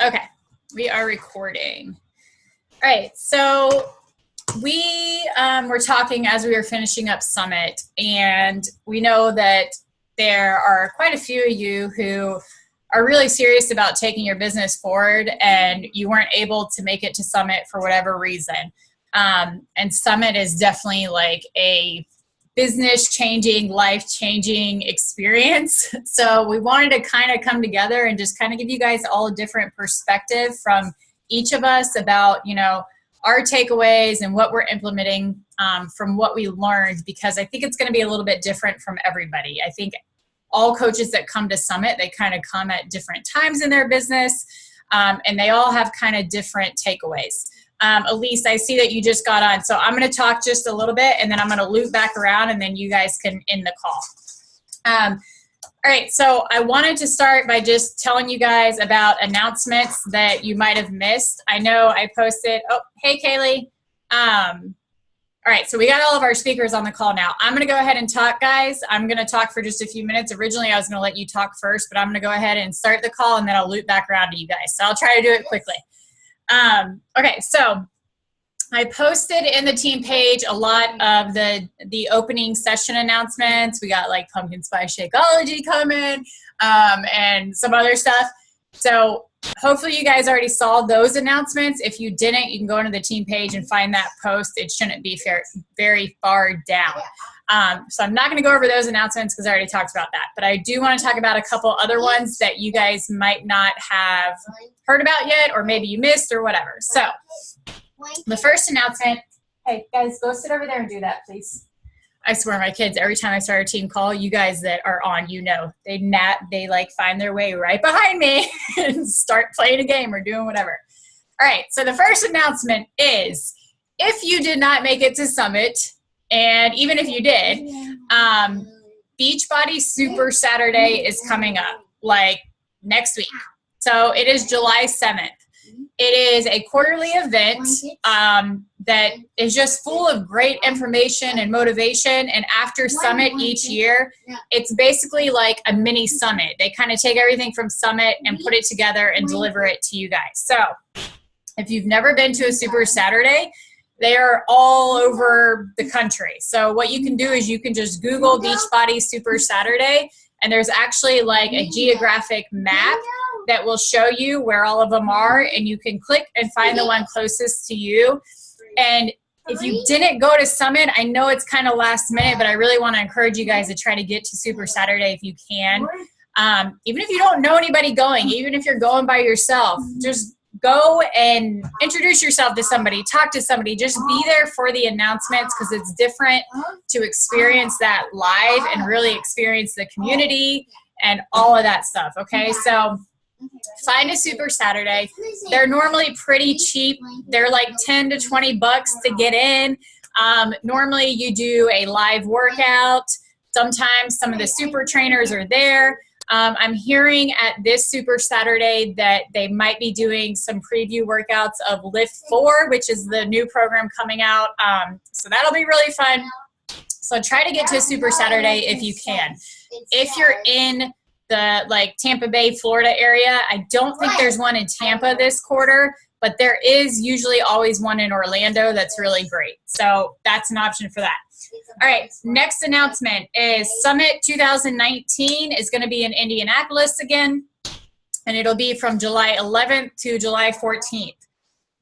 Okay, we are recording. All right, so we were talking as we were finishing up Summit, and we know that there are quite a few of you who are really serious about taking your business forward, and you weren't able to make it to Summit for whatever reason. And Summit is definitely like a business-changing, life-changing experience. So we wanted to kind of come together and just kind of give you guys all a different perspective from each of us about, you know, our takeaways and what we're implementing from what we learned, because I think it's going to be a little bit different from everybody. I think all coaches that come to Summit, they kind of come at different times in their business, and they all have kind of different takeaways. Elise, I see that you just got on. So I'm going to talk just a little bit, and then I'm going to loop back around, and then you guys can end the call. All right, so I wanted to start by just telling you guys about announcements that you might have missed. I know I posted, oh, hey, Kaylee. All right, so we got all of our speakers on the call now. I'm going to go ahead and talk, guys. I'm going to talk for just a few minutes. Originally, I was going to let you talk first, but I'm going to go ahead and start the call, and then I'll loop back around to you guys. So I'll try to do it quickly. Okay, so I posted in the team page a lot of the opening session announcements. We got like Pumpkin Spice Shakeology coming, and some other stuff. So hopefully you guys already saw those announcements. If you didn't, you can go into the team page and find that post. It shouldn't be very far down. So I'm not going to go over those announcements because I already talked about that. But I do want to talk about a couple other ones that you guys might not have heard about yet, or maybe you missed or whatever. So the first announcement, hey guys, go sit over there and do that, please. I swear my kids, every time I start a team call, you guys that are on, you know, they like find their way right behind me and start playing a game or doing whatever. All right, so the first announcement is, if you did not make it to Summit, and even if you did, Beachbody Super Saturday is coming up, like next week. So it is July 7th. It is a quarterly event that is just full of great information and motivation. And after Summit each year, it's basically like a mini Summit. They kind of take everything from Summit and put it together and deliver it to you guys. So if you've never been to a Super Saturday, they are all over the country. So what you can do is you can just Google Beachbody Super Saturday, and there's actually like a geographic map that will show you where all of them are, and you can click and find the one closest to you. And if you didn't go to Summit, I know it's kind of last minute, but I really want to encourage you guys to try to get to Super Saturday if you can. Even if you don't know anybody going, even if you're going by yourself, just go and introduce yourself to somebody, talk to somebody, just be there for the announcements, because it's different to experience that live and really experience the community and all of that stuff, okay? So find a Super Saturday. They're normally pretty cheap. They're like 10 to 20 bucks to get in. Normally you do a live workout. Sometimes some of the super trainers are there. I'm hearing at this Super Saturday that they might be doing some preview workouts of Lift 4, which is the new program coming out. So that'll be really fun. So try to get to a Super Saturday if you can. If you're in the like Tampa Bay, Florida area, I don't think there's one in Tampa this quarter, but there is usually always one in Orlando that's really great. So that's an option for that. All right, next announcement is Summit 2019 is going to be in Indianapolis again, and it'll be from July 11th to July 14th.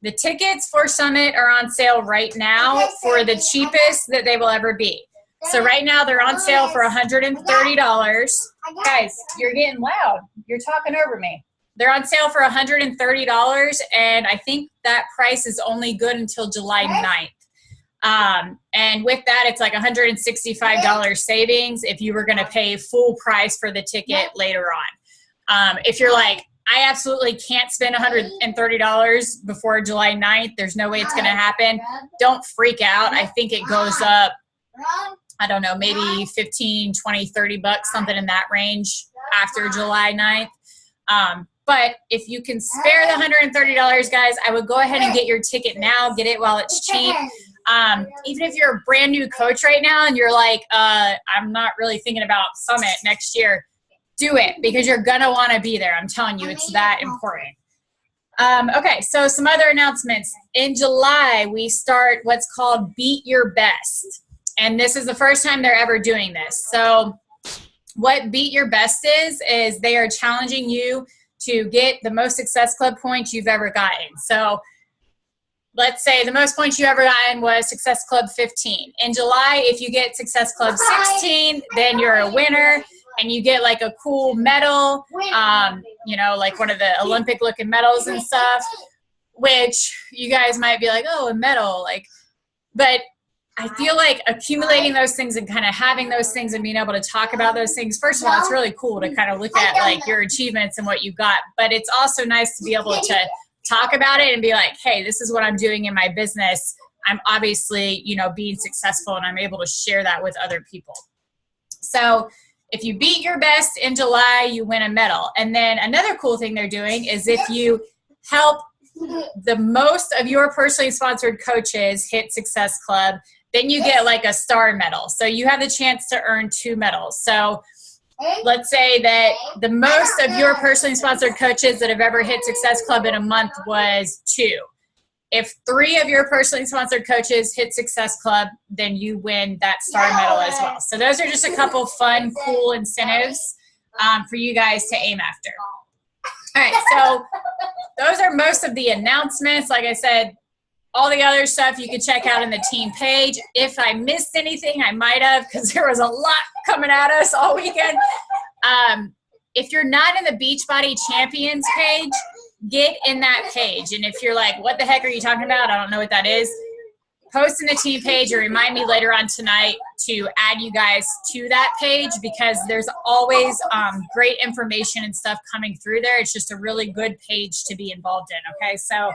The tickets for Summit are on sale right now for the cheapest that they will ever be. So right now they're on sale for $130. Guys, you're getting loud. You're talking over me. They're on sale for $130, and I think that price is only good until July 9th. And with that, it's like $165 savings if you were going to pay full price for the ticket later on. If you're like, I absolutely can't spend $130 before July 9th, there's no way it's going to happen, don't freak out. I think it goes up, I don't know, maybe 15, 20, 30 bucks, something in that range after July 9th. But if you can spare the $130, guys, I would go ahead and get your ticket now. Get it while it's cheap. Even if you're a brand new coach right now and you're like, I'm not really thinking about Summit next year, do it, because you're going to want to be there. I'm telling you, it's that important. Okay, so some other announcements. In July, we start what's called Beat Your Best. And this is the first time they're ever doing this. So what Beat Your Best is they are challenging you to get the most Success Club points you've ever gotten. So let's say the most points you ever gotten was Success Club 15. In July, if you get Success Club 16, then you're a winner and you get like a cool medal, you know, like one of the Olympic looking medals and stuff, which you guys might be like, oh, a medal, like, but I feel like accumulating those things and kind of having those things and being able to talk about those things, first of all, it's really cool to kind of look at like your achievements and what you got, but it's also nice to be able to talk about it and be like, hey, this is what I'm doing in my business. I'm obviously, you know, being successful and I'm able to share that with other people. So if you beat your best in July, you win a medal. And then another cool thing they're doing is if you help the most of your personally sponsored coaches hit Success Club, then you get like a star medal. So you have the chance to earn 2 medals. So let's say that the most of your personally sponsored coaches that have ever hit Success Club in a month was 2. If 3 of your personally sponsored coaches hit Success Club, then you win that star medal as well. So those are just a couple fun, cool incentives for you guys to aim after. All right, so those are most of the announcements. Like I said, all the other stuff you can check out in the team page. If I missed anything, I might have, because there was a lot coming at us all weekend. If you're not in the Beachbody Champions page, get in that page. And if you're like, what the heck are you talking about? I don't know what that is. Post in the team page or remind me later on tonight to add you guys to that page, because there's always great information and stuff coming through there. It's just a really good page to be involved in. Okay, so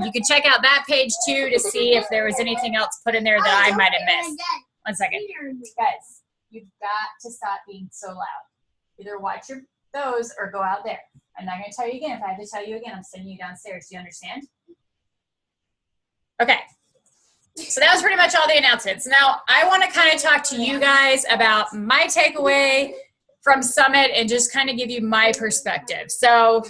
you can check out that page too to see if there was anything else put in there that I might have missed. 1 second. Guys, you've got to stop being so loud. Either watch those or go out there. I'm not going to tell you again. If I have to tell you again, I'm sending you downstairs. Do you understand? Okay. So that was pretty much all the announcements. Now, I want to kind of talk to you guys about my takeaway from Summit and just kind of give you my perspective. So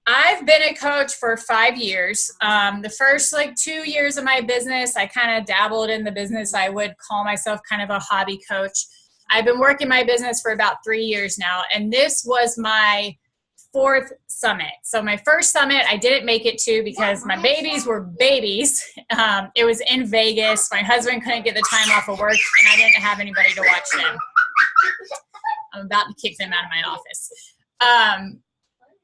I've been a coach for 5 years. The first like 2 years of my business, I kind of dabbled in the business. I would call myself kind of a hobby coach. I've been working my business for about 3 years now, and this was my 4th summit. So my first summit, I didn't make it to because my babies were babies. It was in Vegas. My husband couldn't get the time off of work, and I didn't have anybody to watch them. I'm about to kick them out of my office.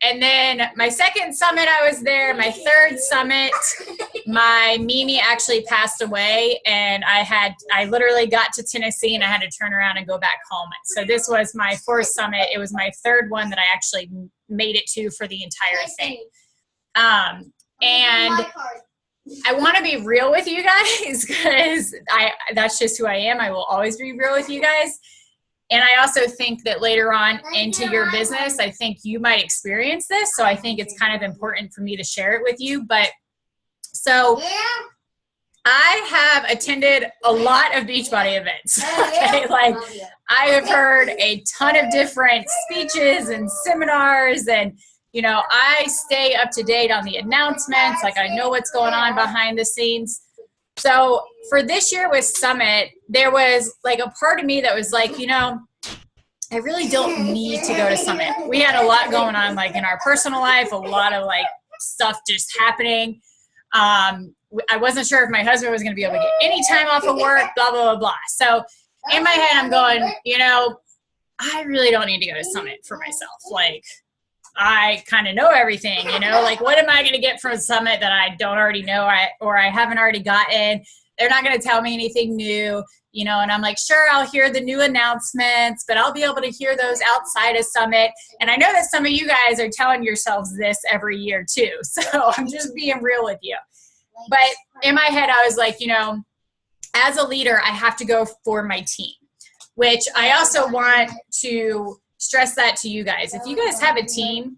And then my 2nd summit, I was there. My 3rd summit, my Mimi actually passed away, and I literally got to Tennessee and I had to turn around and go back home. So this was my 4th summit. It was my 3rd one that I actually made it to for the entire thing. And I want to be real with you guys because that's just who I am. I will always be real with you guys. And I also think that later on into your business, I think you might experience this. So I think it's kind of important for me to share it with you. But so I have attended a lot of Beachbody events. Okay? Like I have heard a ton of different speeches and seminars, and you know, I stay up to date on the announcements. Like I know what's going on behind the scenes. So for this year with Summit, there was like a part of me that was like, you know, I really don't need to go to Summit. We had a lot going on like in our personal life, a lot of like stuff just happening. I wasn't sure if my husband was going to be able to get any time off of work, blah, blah, blah, blah. So in my head, I'm going, you know, I really don't need to go to Summit for myself. Like I kind of know everything, you know, like what am I going to get from Summit that I don't already know or I haven't already gotten? They're not going to tell me anything new, you know, and I'm like, sure, I'll hear the new announcements, but I'll be able to hear those outside of Summit. And I know that some of you guys are telling yourselves this every year too. So I'm just being real with you. But in my head, I was like, you know, as a leader, I have to go for my team, which I also want to stress that to you guys. If you guys have a team,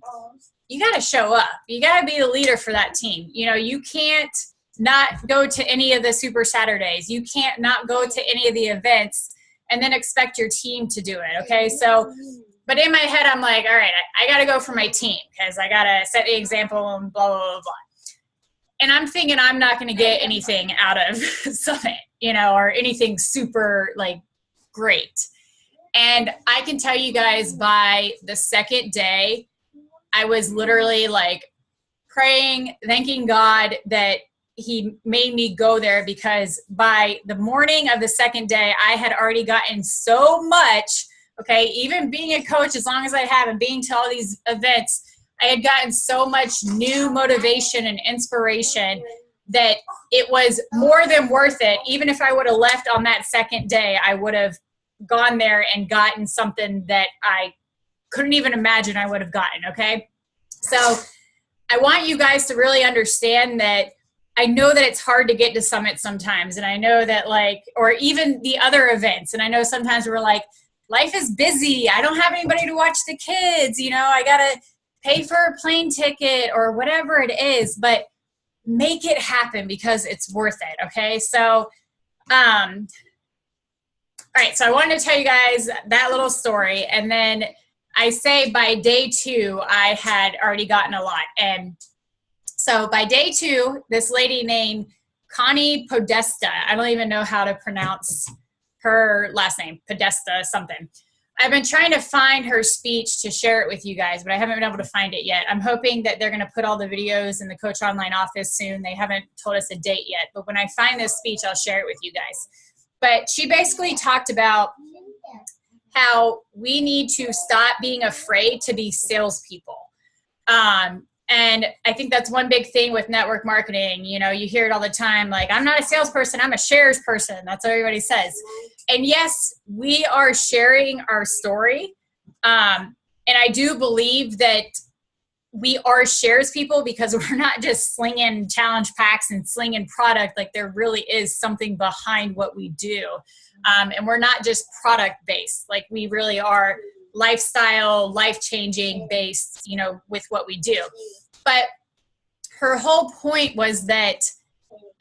you got to show up. You got to be the leader for that team. You know, you can't not go to any of the Super Saturdays. You can't not go to any of the events and then expect your team to do it. Okay. So But in my head, I'm like, all right, I got to go for my team because I got to set the example and blah, blah, blah, blah. And I'm thinking I'm not going to get anything out of Summit, you know, or anything super like great. And I can tell you guys by the second day, I was literally like praying, thanking God that he made me go there, because by the morning of the second day, I had already gotten so much. Okay, even being a coach, as long as I have, and being to all these events, I had gotten so much new motivation and inspiration that it was more than worth it. Even if I would have left on that second day, I would have gone there and gotten something that I couldn't even imagine I would have gotten, okay? So I want you guys to really understand that I know that it's hard to get to Summit sometimes, and I know that like, or even the other events, and I know sometimes we're like, life is busy, I don't have anybody to watch the kids, you know, I gotta pay for a plane ticket or whatever it is, but make it happen because it's worth it, okay? So, all right, so I wanted to tell you guys that little story, and then I say by day 2, I had already gotten a lot. And so by day 2, this lady named Connie Podesta, I don't even know how to pronounce her last name, Podesta something. I've been trying to find her speech to share it with you guys, but I haven't been able to find it yet. I'm hoping that they're going to put all the videos in the Coach Online office soon. They haven't told us a date yet, but when I find this speech, I'll share it with you guys. But she basically talked about how we need to stop being afraid to be salespeople. And I think that's one big thing with network marketing. You know, you hear it all the time, like, I'm not a salesperson, I'm a shares person. That's what everybody says. And yes, we are sharing our story. And I do believe that we are shares people because we're not just slinging challenge packs and slinging product. Like, there really is something behind what we do. And we're not just product based. Like, we really are lifestyle, life-changing based, you know, with what we do. But her whole point was that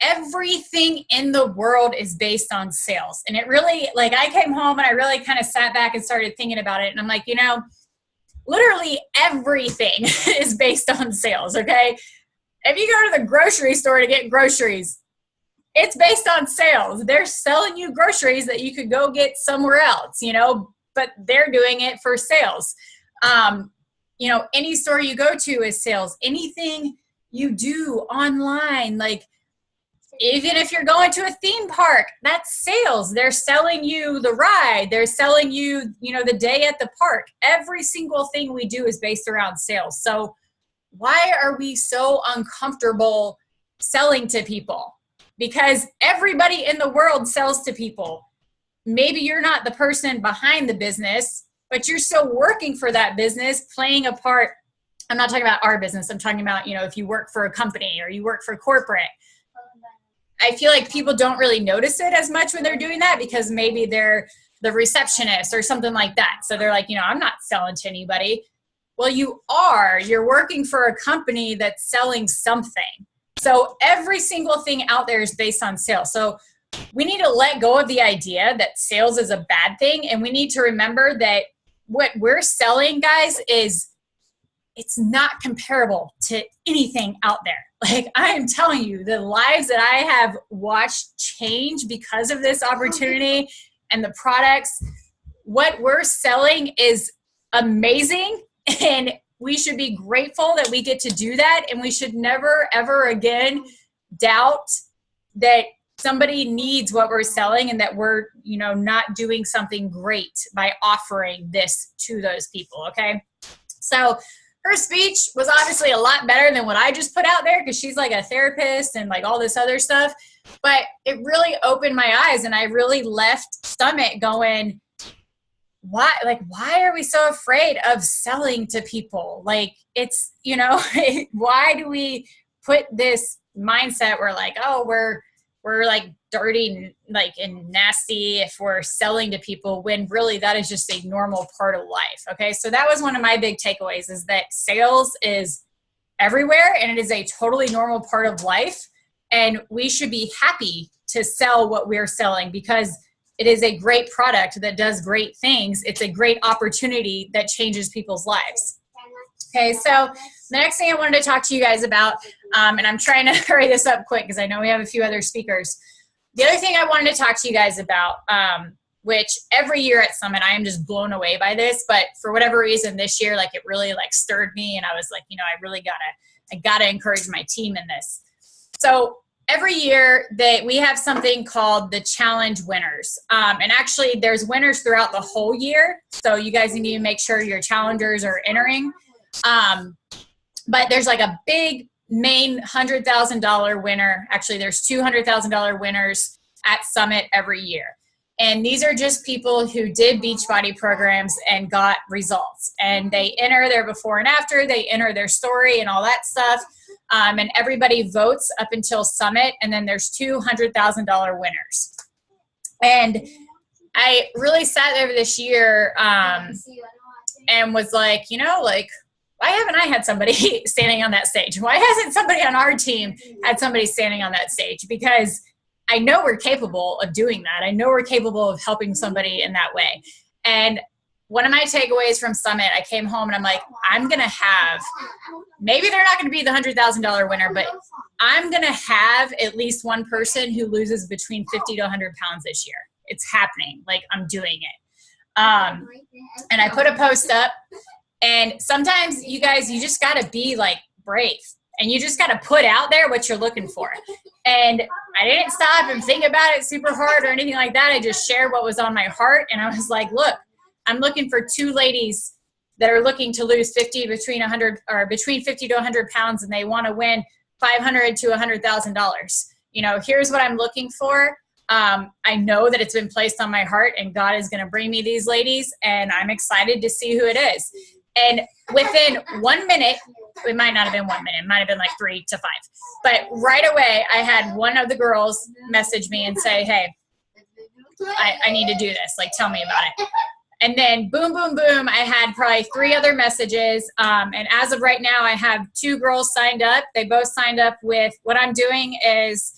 everything in the world is based on sales. And it really, like, I came home and I really kind of sat back and started thinking about it. And I'm like, you know, literally everything is based on sales, okay? If you go to the grocery store to get groceries, it's based on sales. They're selling you groceries that you could go get somewhere else, you know, but they're doing it for sales. You know, any store you go to is sales. Anything you do online, like even if you're going to a theme park, that's sales. They're selling you the ride. They're selling you, you know, the day at the park. Every single thing we do is based around sales. So why are we so uncomfortable selling to people? Because everybody in the world sells to people. Maybe you're not the person behind the business, but you're still working for that business, playing a part. I'm not talking about our business. I'm talking about, you know, if you work for a company or you work for corporate. I feel like people don't really notice it as much when they're doing that because maybe they're the receptionist or something like that. So they're like, you know, I'm not selling to anybody. Well, you are. You're working for a company that's selling something. So every single thing out there is based on sales. So we need to let go of the idea that sales is a bad thing. And we need to remember that what we're selling, guys, is it's not comparable to anything out there. Like, I am telling you, the lives that I have watched change because of this opportunity and the products, what we're selling is amazing. And we should be grateful that we get to do that. And we should never, ever again doubt that somebody needs what we're selling and that we're, you know, not doing something great by offering this to those people. Okay. So her speech was obviously a lot better than what I just put out there because she's like a therapist and like all this other stuff. But it really opened my eyes and I really left Summit going, why are we so afraid of selling to people? Like, it's, you know, why do we put this mindset where like, oh, we're like dirty and nasty if we're selling to people, when really that is just a normal part of life. Okay. So that was one of my big takeaways, is that sales is everywhere and it is a totally normal part of life. And we should be happy to sell what we're selling because it is a great product that does great things. It's a great opportunity that changes people's lives. Okay, so the next thing I wanted to talk to you guys about, and I'm trying to hurry this up quick because I know we have a few other speakers. The other thing I wanted to talk to you guys about, which every year at Summit, I am just blown away by this, but for whatever reason this year, like it really like stirred me, and I was like, you know, I gotta encourage my team in this. So every year that we have something called the challenge winners. And actually there's winners throughout the whole year. So you guys need to make sure your challengers are entering. But there's like a big main $100,000 winner. Actually, there's $200,000 winners at Summit every year. And these are just people who did Beachbody programs and got results. And they enter their before and after, they enter their story and all that stuff. And everybody votes up until Summit. And then there's $200,000 winners. And I really sat there this year and was like, you know, like, why haven't I had somebody standing on that stage? Why hasn't somebody on our team had somebody standing on that stage? Because I know we're capable of doing that. I know we're capable of helping somebody in that way. And one of my takeaways from Summit, I came home and I'm like, I'm going to have, maybe they're not going to be the $100,000 winner, but I'm going to have at least one person who loses between 50 to 100 pounds this year. It's happening. Like, I'm doing it. And I put a post up. And sometimes you guys, you just got to be like brave, and you just got to put out there what you're looking for. And I didn't stop and think about it super hard or anything like that. I just shared what was on my heart. And I was like, look, I'm looking for 2 ladies that are looking to lose between 50 to 100 pounds, and they want to win $500 to $100,000. You know, here's what I'm looking for. I know that it's been placed on my heart, and God is going to bring me these ladies, and I'm excited to see who it is. And within 1 minute, it might not have been 1 minute, it might have been like 3 to 5. But right away, I had one of the girls message me and say, hey, I need to do this. Like, tell me about it. And then boom, boom, boom, I had probably 3 other messages. And as of right now, I have 2 girls signed up. They both signed up with, what I'm doing is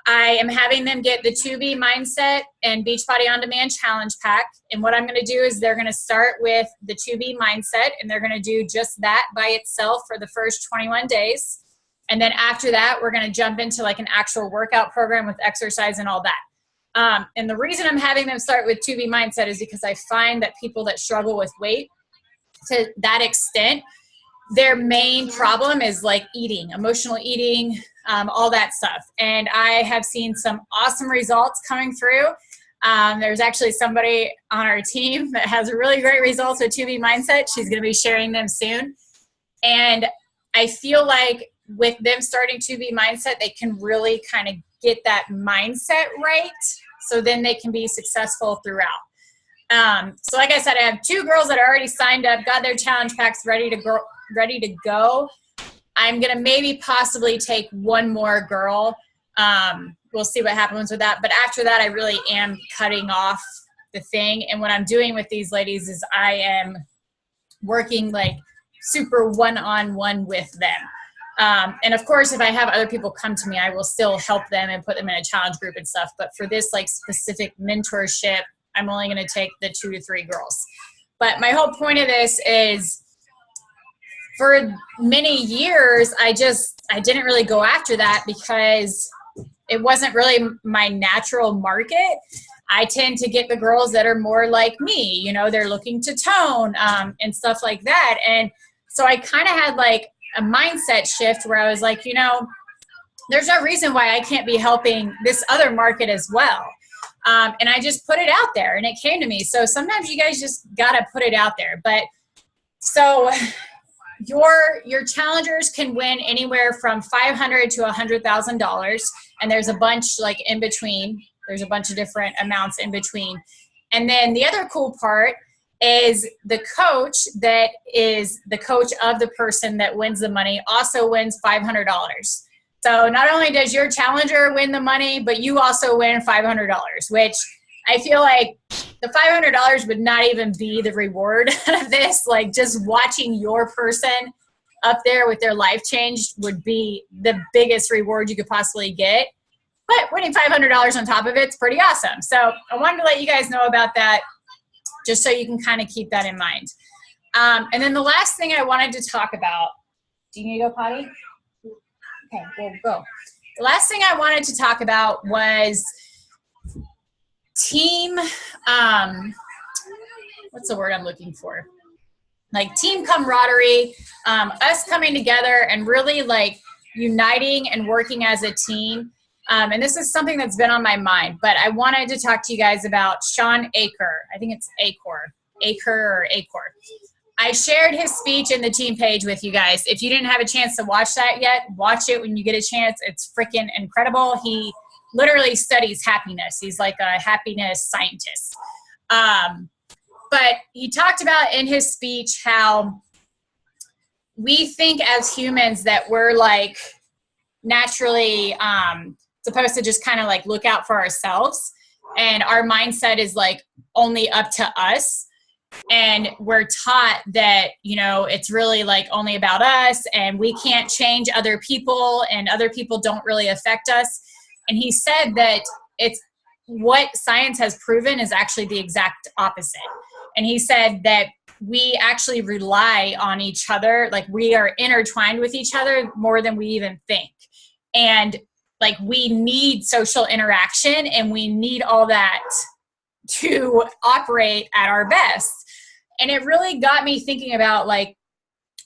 I am having them get the 2B Mindset and Beachbody On Demand Challenge Pack. And what I'm going to do is they're going to start with the 2B Mindset, and they're going to do just that by itself for the first 21 days. And then after that, we're going to jump into like an actual workout program with exercise and all that. And the reason I'm having them start with 2B Mindset is because I find that people that struggle with weight to that extent, their main problem is like eating, emotional eating, all that stuff. And I have seen some awesome results coming through. There's actually somebody on our team that has really great results with 2B Mindset. She's going to be sharing them soon. And I feel like with them starting 2B Mindset, they can really kind of get that mindset right, so then they can be successful throughout. So like I said, I have 2 girls that are already signed up, got their challenge packs ready to go. I'm going to maybe possibly take 1 more girl. We'll see what happens with that. But after that, I really am cutting off the thing. And what I'm doing with these ladies is I am working like super one-on-one with them. And of course, if I have other people come to me, I will still help them and put them in a challenge group and stuff. But for this like specific mentorship, I'm only going to take the 2 to 3 girls. But my whole point of this is, for many years, I didn't really go after that because it wasn't really my natural market. I tend to get the girls that are more like me, you know, they're looking to tone and stuff like that. And so I kind of had like a mindset shift where I was like, you know, there's no reason why I can't be helping this other market as well. And I just put it out there and it came to me. So sometimes you guys just got to put it out there. But so your challengers can win anywhere from $500 to $100,000. And there's a bunch like in between. There's a bunch of different amounts in between. And then the other cool part is the coach that is the coach of the person that wins the money also wins $500. So not only does your challenger win the money, but you also win $500, which I feel like the $500 would not even be the reward of this. Like, just watching your person up there with their life changed would be the biggest reward you could possibly get. but winning $500 on top of it's pretty awesome. So I wanted to let you guys know about that, just so you can kind of keep that in mind. And then the last thing I wanted to talk about, do you need to go potty? Okay, we'll go. The last thing I wanted to talk about was team, what's the word I'm looking for? Like team camaraderie, us coming together and really like uniting and working as a team. And this is something that's been on my mind, but I wanted to talk to you guys about Shawn Achor. I think it's Achor. I shared his speech in the team page with you guys. If you didn't have a chance to watch that yet, watch it when you get a chance. It's freaking incredible. He literally studies happiness. He's like a happiness scientist. But he talked about in his speech how we think as humans that we're like naturally supposed to just kind of like look out for ourselves. And our mindset is like only up to us. And we're taught that, you know, it's really like only about us and we can't change other people and other people don't really affect us. And he said that it's what science has proven is actually the exact opposite. And he said that we actually rely on each other, like we are intertwined with each other more than we even think. And like we need social interaction and we need all that to operate at our best. And it really got me thinking about like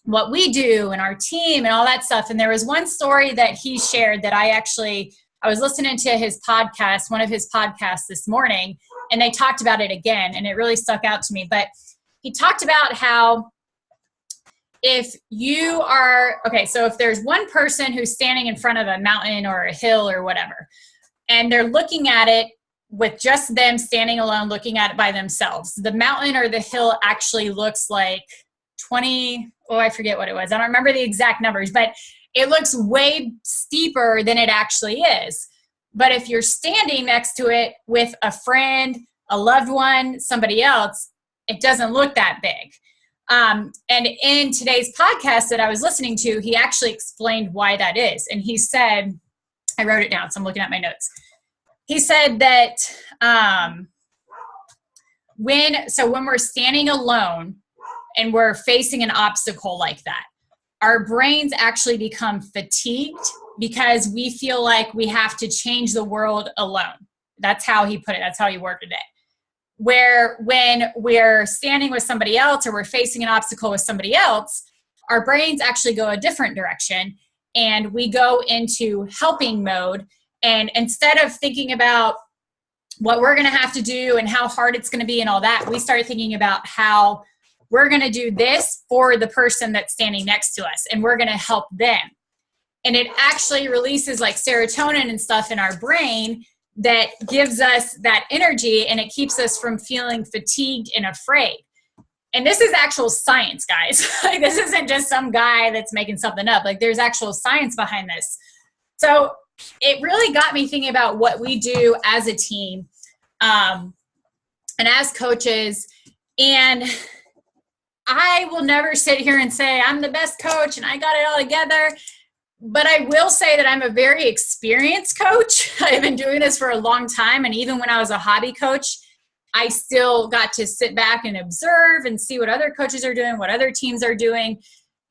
what we do and our team and all that stuff. And there was one story that he shared that I was listening to his podcast, one of his podcasts this morning, and they talked about it again, and it really stuck out to me. But he talked about how if you are, okay, so if there's one person who's standing in front of a mountain or a hill or whatever, and they're looking at it with just them standing alone, looking at it by themselves, the mountain or the hill actually looks like I forget what it was. I don't remember the exact numbers, but it looks way steeper than it actually is. But if you're standing next to it with a friend, a loved one, somebody else, it doesn't look that big. And in today's podcast that I was listening to, he actually explained why that is. And he said, I wrote it down, so I'm looking at my notes. He said that when we're standing alone and we're facing an obstacle like that, our brains actually become fatigued because we feel like we have to change the world alone. That's how he put it. That's how he worded it. Where when we're standing with somebody else or we're facing an obstacle with somebody else, our brains actually go a different direction and we go into helping mode. And instead of thinking about what we're going to have to do and how hard it's going to be and all that, we start thinking about how we're going to do this for the person that's standing next to us and we're going to help them. And it actually releases like serotonin and stuff in our brain that gives us that energy and it keeps us from feeling fatigued and afraid. And this is actual science, guys. Like this isn't just some guy that's making something up. Like there's actual science behind this. So it really got me thinking about what we do as a team and as coaches. And I will never sit here and say I'm the best coach and I got it all together. But I will say that I'm a very experienced coach. I've been doing this for a long time. And even when I was a hobby coach, I still got to sit back and observe and see what other coaches are doing, what other teams are doing.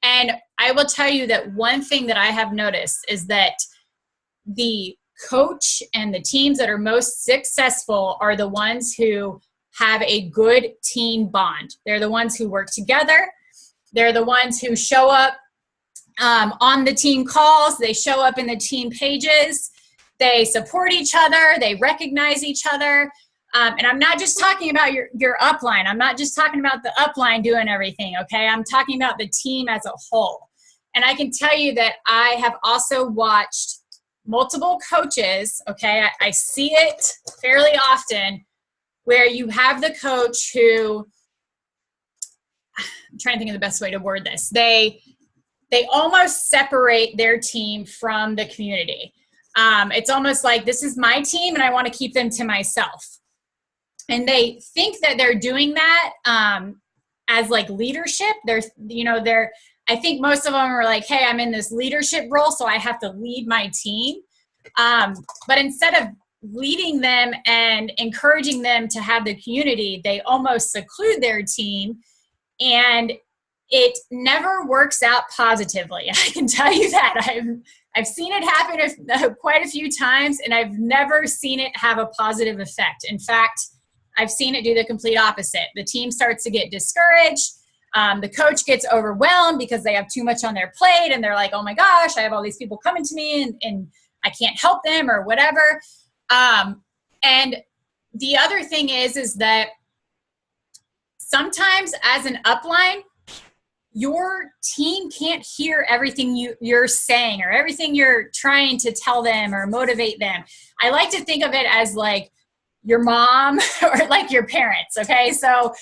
And I will tell you that one thing that I have noticed is that the coach and the teams that are most successful are the ones who have a good team bond. They're the ones who work together. They're the ones who show up on the team calls. They show up in the team pages. They support each other. They recognize each other. And I'm not just talking about your upline. I'm not just talking about the upline doing everything, okay? I'm talking about the team as a whole. And I can tell you that I have also watched multiple coaches, okay? I see it fairly often where you have the coach who, I'm trying to think of the best way to word this. They almost separate their team from the community. It's almost like this is my team and I want to keep them to myself. And they think that they're doing that as like leadership. I think most of them are like, hey, I'm in this leadership role, so I have to lead my team. But instead of leading them and encouraging them to have the community, they almost seclude their team, and it never works out positively. I can tell you that. I've seen it happen quite a few times, and I've never seen it have a positive effect. In fact, I've seen it do the complete opposite. The team starts to get discouraged. The coach gets overwhelmed because they have too much on their plate, and they're like, oh my gosh, I have all these people coming to me, and I can't help them or whatever. And the other thing is that sometimes as an upline, your team can't hear everything you're saying or everything you're trying to tell them or motivate them. I like to think of it as like your mom or like your parents, okay? So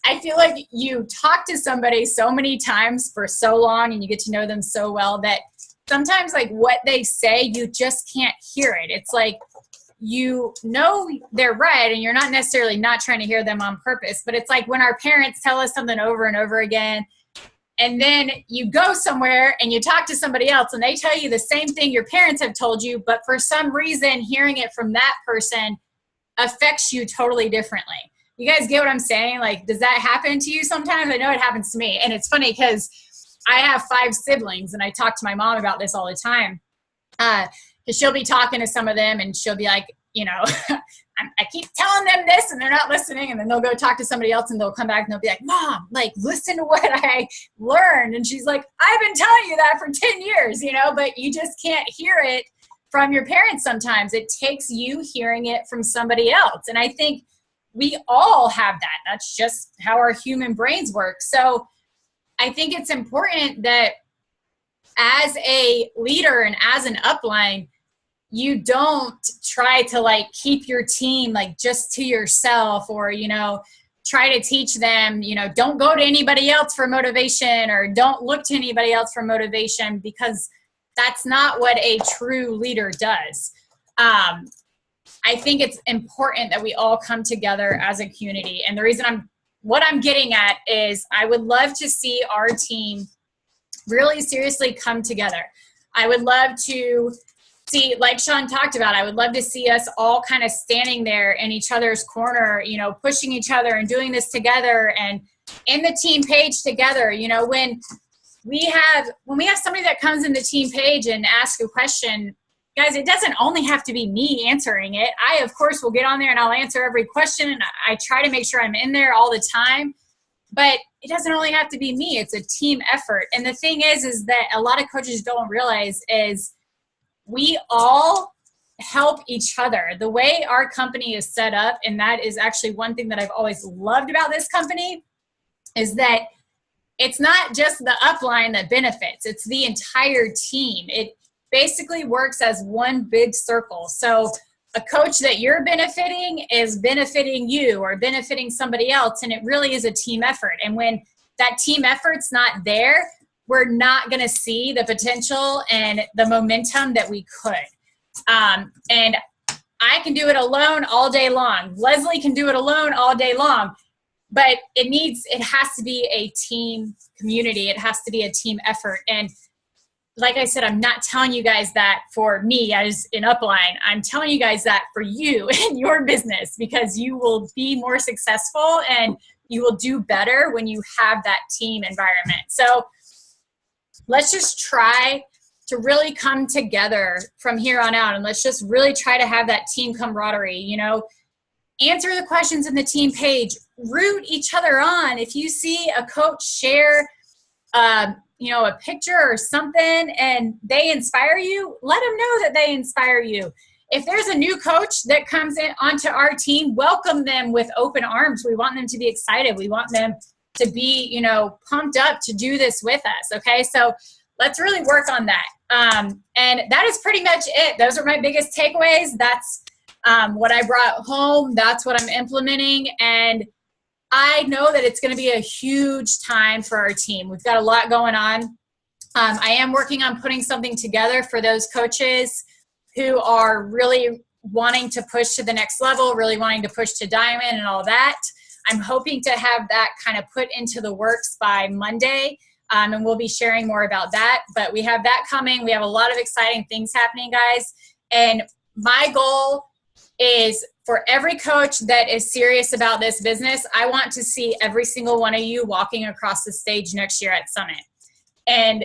I feel like you talk to somebody so many times for so long and you get to know them so well that sometimes like what they say, you just can't hear it. It's like, you know they're right and you're not necessarily not trying to hear them on purpose, but it's like when our parents tell us something over and over again, and then you go somewhere and you talk to somebody else and they tell you the same thing your parents have told you, but for some reason hearing it from that person affects you totally differently. You guys get what I'm saying? Like, does that happen to you sometimes? I know it happens to me. And it's funny because I have 5 siblings and I talk to my mom about this all the time. Because she'll be talking to some of them and she'll be like, you know, I keep telling them this and they're not listening. And then they'll go talk to somebody else and they'll come back and they'll be like, Mom, like, listen to what I learned. And she's like, I've been telling you that for 10 years, you know, but you just can't hear it from your parents sometimes. It takes you hearing it from somebody else. And I think we all have that. That's just how our human brains work. So I think it's important that as a leader and as an upline, you don't try to like keep your team like just to yourself, or, you know, try to teach them, you know, don't go to anybody else for motivation or don't look to anybody else for motivation, because that's not what a true leader does. I think it's important that we all come together as a community. And the reason what I'm getting at is I would love to see our team really seriously come together. I would love to see, like Sean talked about, I would love to see us all kind of standing there in each other's corner, you know, pushing each other and doing this together and in the team page together. You know, when we have somebody that comes in the team page and asks a question, guys, it doesn't only have to be me answering it. I, of course, will get on there and I'll answer every question, and I try to make sure I'm in there all the time. But it doesn't only have to be me. It's a team effort. And the thing is that a lot of coaches don't realize is we all help each other. The way our company is set up, and that is actually one thing that I've always loved about this company, is that it's not just the upline that benefits. It's the entire team. It basically works as one big circle. So a coach that you're benefiting is benefiting you or benefiting somebody else, and it really is a team effort. And when that team effort's not there, we're not going to see the potential and the momentum that we could. And I can do it alone all day long. Leslie can do it alone all day long. But it has to be a team community. It has to be a team effort. And like I said, I'm not telling you guys that for me as an upline. I'm telling you guys that for you and your business, because you will be more successful and you will do better when you have that team environment. So let's just try to really come together from here on out, and let's just really try to have that team camaraderie. You know, answer the questions in the team page, root each other on. If you see a coach share, you know, a picture or something and they inspire you, let them know that they inspire you. If there's a new coach that comes in onto our team, welcome them with open arms. We want them to be excited. We want them to be, you know, pumped up to do this with us. Okay. So let's really work on that. And that is pretty much it. Those are my biggest takeaways. That's what I brought home. That's what I'm implementing. And I know that it's going to be a huge time for our team. We've got a lot going on. I am working on putting something together for those coaches who are really wanting to push to the next level, really wanting to push to diamond and all that. I'm hoping to have that kind of put into the works by Monday, and we'll be sharing more about that. But we have that coming. We have a lot of exciting things happening, guys. And my goal is for every coach that is serious about this business, I want to see every single one of you walking across the stage next year at Summit. And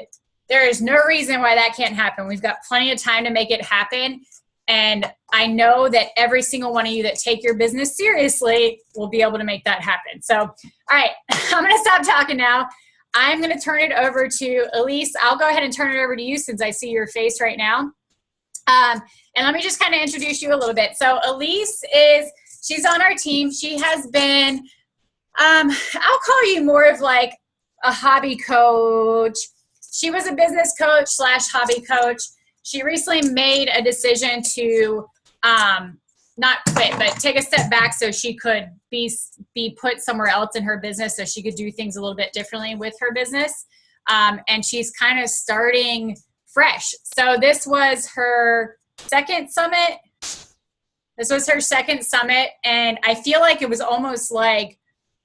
there is no reason why that can't happen. We've got plenty of time to make it happen. And I know that every single one of you that take your business seriously will be able to make that happen. So, all right, I'm going to stop talking now. I'm going to turn it over to Elise. I'll go ahead and turn it over to you since I see your face right now. And let me just kind of introduce you a little bit. So Elise she's on our team. She has been, I'll call you more of like a hobby coach. She was a business coach / hobby coach. She recently made a decision to not quit, but take a step back so she could be put somewhere else in her business so she could do things a little bit differently with her business. And she's kind of starting fresh. So this was her second summit. And I feel like it was almost like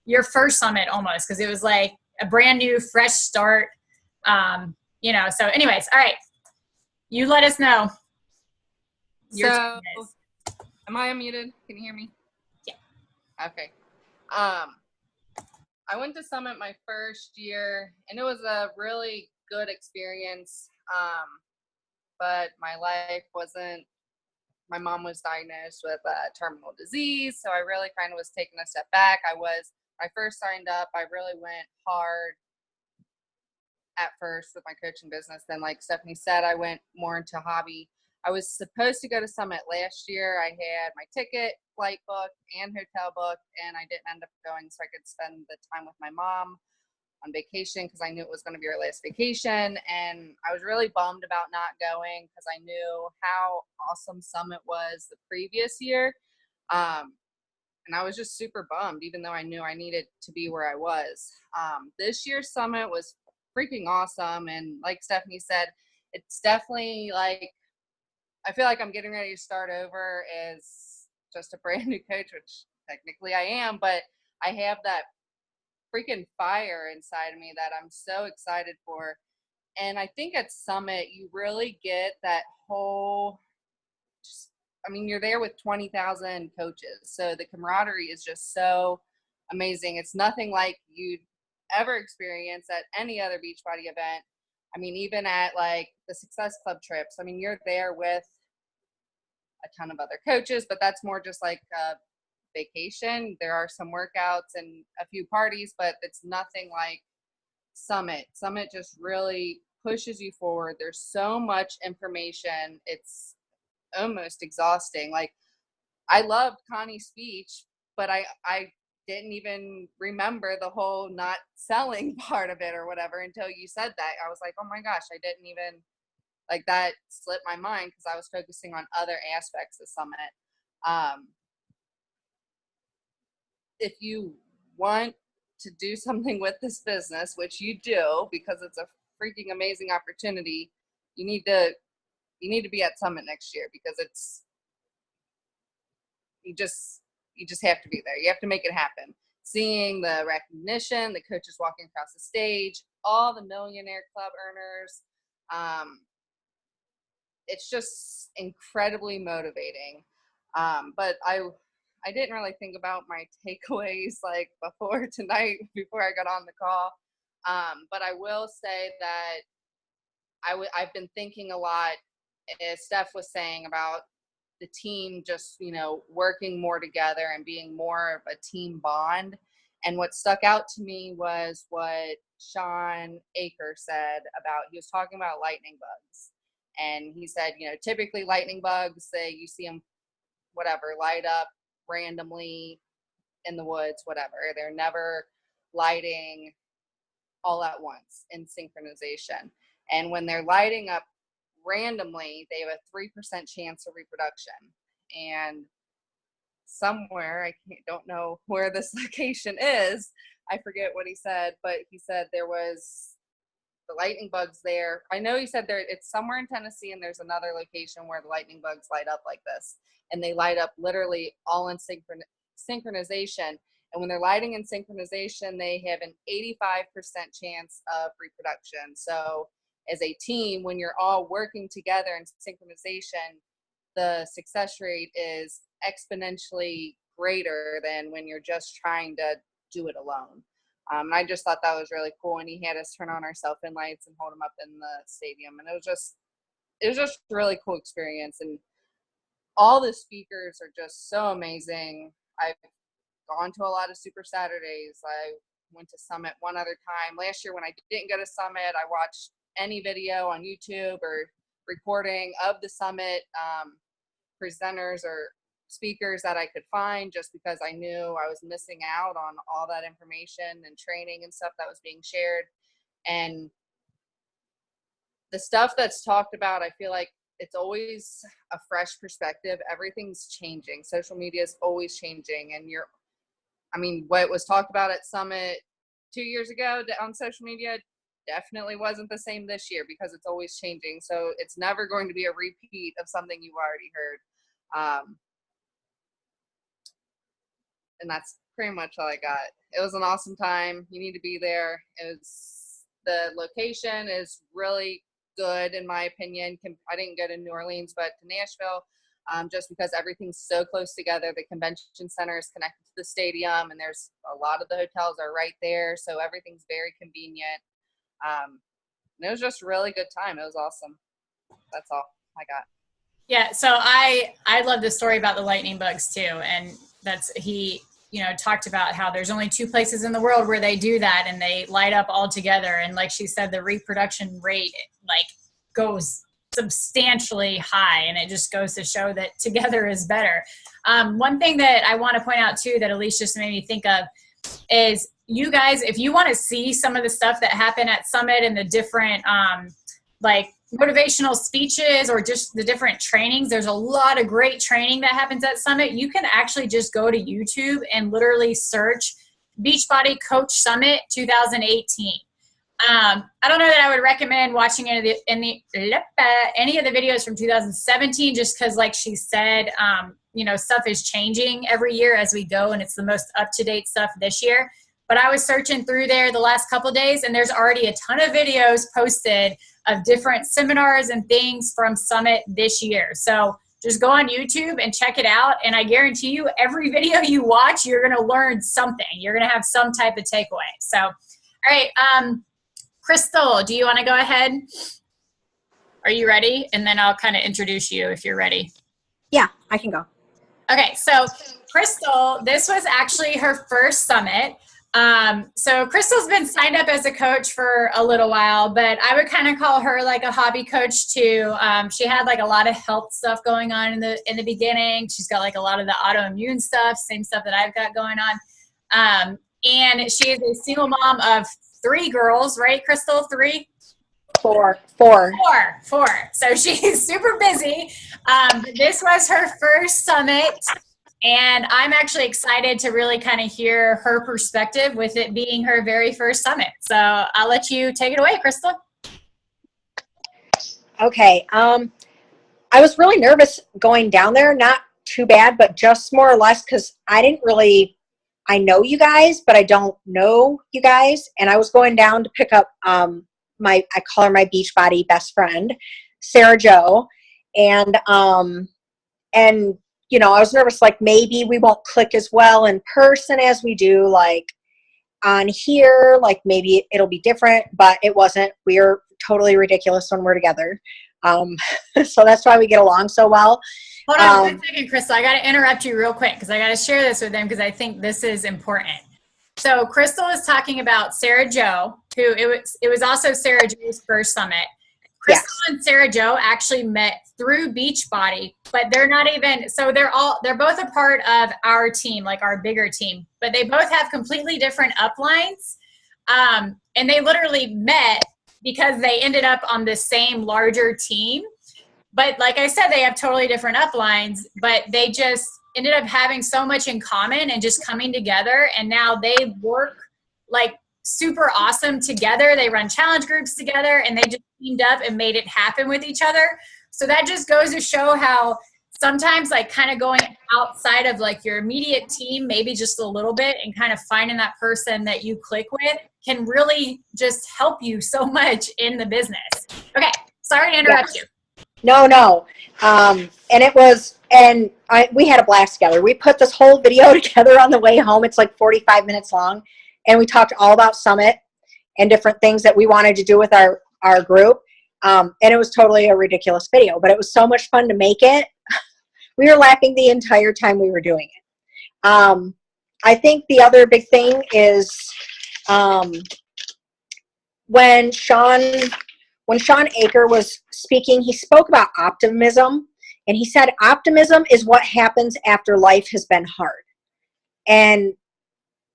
your first summit almost, because it was like a brand new, fresh start. So anyways, all right. You let us know. Am I unmuted? Can you hear me? Yeah. Okay. I went to Summit my first year, and it was a really good experience. But my life wasn't, my mom was diagnosed with a terminal disease, so I really kind of was taking a step back. When I first signed up, I really went hard at first with my coaching business. Then, like Stephanie said, I went more into hobby. I was supposed to go to Summit last year. I had my ticket, flight book, and hotel book, and I didn't end up going so I could spend the time with my mom on vacation because I knew it was going to be our last vacation. And I was really bummed about not going because I knew how awesome Summit was the previous year. And I was just super bummed, even though I knew I needed to be where I was. This year's Summit was freaking awesome. And like Stephanie said, it's definitely like, I feel like I'm getting ready to start over as just a brand new coach, which technically I am, but I have that freaking fire inside of me that I'm so excited for. And I think at Summit, you really get that whole, you're there with 20,000 coaches. So the camaraderie is just so amazing. It's nothing like you'd ever experience at any other Beachbody event. Even at like the Success Club trips, you're there with a ton of other coaches, but that's more just like a vacation. There are some workouts and a few parties, but it's nothing like Summit. Summit just really pushes you forward. There's so much information. It's almost exhausting. Like, I loved Connie's speech, but I didn't even remember the whole not selling part of it or whatever until you said that. I was like, oh my gosh, I didn't even, like, that slipped my mind because I was focusing on other aspects of Summit. If you want to do something with this business, which you do because it's a freaking amazing opportunity, you need to be at Summit next year because you just have to be there. You have to make it happen. Seeing the recognition, the coaches walking across the stage, all the Millionaire Club earners, it's just incredibly motivating. But I didn't really think about my takeaways like before tonight, before I got on the call. But I will say that I've been thinking a lot, as Steph was saying, about the team just, working more together and being more of a team bond. And what stuck out to me was what Sean Aker said about, he was talking about lightning bugs. And he said, typically lightning bugs, you see them, whatever, light up randomly in the woods, whatever. They're never lighting all at once in synchronization. And when they're lighting up randomly, they have a 3% chance of reproduction. And somewhere, don't know where this location is, I forget what he said, but he said there was the lightning bugs there. I know he said it's somewhere in Tennessee, and there's another location where the lightning bugs light up like this, and they light up literally all in synchronization. And when they're lighting in synchronization, they have an 85% chance of reproduction. So as a team, when you're all working together in synchronization, the success rate is exponentially greater than when you're just trying to do it alone. And I just thought that was really cool. And he had us turn on our cell-phone lights and hold them up in the stadium. And it was just a really cool experience. And all the speakers are just so amazing. I've gone to a lot of Super Saturdays. I went to Summit one other time. Last year when I didn't go to Summit, I watched any video on YouTube or recording of the Summit presenters or speakers that I could find, just because I knew I was missing out on all that information and training and stuff that was being shared. And the stuff that's talked about, I feel like it's always a fresh perspective. Everything's changing. Social media is always changing. And what was talked about at Summit 2 years ago on social media definitely wasn't the same this year, because it's always changing. So it's never going to be a repeat of something you've already heard. And that's pretty much all I got. It was an awesome time. You need to be there. The location is really good, in my opinion. I didn't go to New Orleans, but to Nashville, just because everything's so close together. The convention center is connected to the stadium, and there's a lot of the hotels are right there, so everything's very convenient. And it was just a really good time. It was awesome. That's all I got. Yeah, so I love the story about the lightning bugs too, and he talked about how there's only 2 places in the world where they do that, and they light up all together. And like she said, the reproduction rate goes substantially high, and it just goes to show that together is better. One thing that I want to point out too that Elise just made me think of is, you guys, if you want to see some of the stuff that happened at Summit and the different motivational speeches or just the different trainings, there's a lot of great training that happens at Summit. You can actually just go to YouTube and literally search Beachbody Coach Summit 2018. I don't know that I would recommend watching any of the videos from 2017, just because, like she said, stuff is changing every year as we go, and it's the most up-to-date stuff this year. But I was searching through there the last couple of days, and there's already a ton of videos posted of different seminars and things from Summit this year. So just go on YouTube and check it out. And I guarantee you, every video you watch, you're going to learn something. You're going to have some type of takeaway. So, all right. Crystal, do you want to go ahead? Are you ready? And then I'll kind of introduce you if you're ready. Yeah, I can go. Okay. So Crystal, this was actually her first Summit. So Crystal's been signed up as a coach for a little while, but I would kind of call her like a hobby coach too. She had like a lot of health stuff going on in the beginning. She's got like a lot of the autoimmune stuff, same stuff that I've got going on. And she is a single mom of 3 girls, right, Crystal? 3? 4. So she's super busy. This was her first Summit. And I'm actually excited to really kind of hear her perspective with it being her very first Summit. So I'll let you take it away, Crystal. Okay. I was really nervous going down there. Not too bad, but just more or less because I know you guys, but I don't know you guys. And I was going down to pick up I call her my Beachbody best friend, Sarah Jo. And I was nervous, like maybe we won't click as well in person as we do like on here, like maybe it'll be different, but it wasn't. We're totally ridiculous when we're together. So that's why we get along so well. Hold on 1 second, Crystal. I got to interrupt you real quick because I got to share this with them because I think this is important. So Crystal is talking about Sarah Jo, who it was also Sarah Jo's first Summit. Crystal and Sarah Jo actually met through Beachbody, but they're not even, so they're both a part of our team, like our bigger team, but they both have completely different uplines. And they literally met because they ended up on the same larger team. But like I said, they have totally different uplines, but they just ended up having so much in common and just coming together. And now they work like super awesome together. They run challenge groups together, and they just teamed up and made it happen with each other. So that just goes to show how sometimes like kind of going outside of like your immediate team, maybe just a little bit, and kind of finding that person that you click with can really just help you so much in the business. Okay. Sorry to interrupt you. No. And it was, and we had a blast together. We put this whole video together on the way home. It's like 45 minutes long. And we talked all about Summit and different things that we wanted to do with our group. And it was totally a ridiculous video, but it was so much fun to make it. We were laughing the entire time we were doing it. I think the other big thing is when Sean Aker was speaking, he spoke about optimism. And he said, optimism is what happens after life has been hard. And